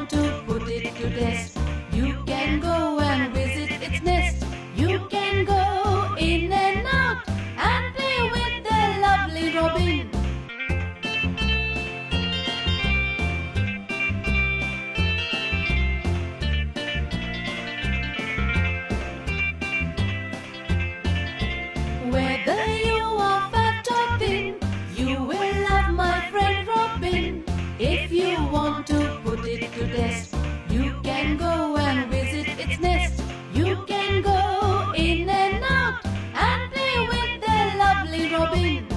want to put it to test, you can go and visit its nest. You can go in and out and play with the lovely robin. Whether you are fat or thin, you will love my friend Robin. If you want to put it to test, you can go and visit its nest. You can go in and out and play with the lovely robin.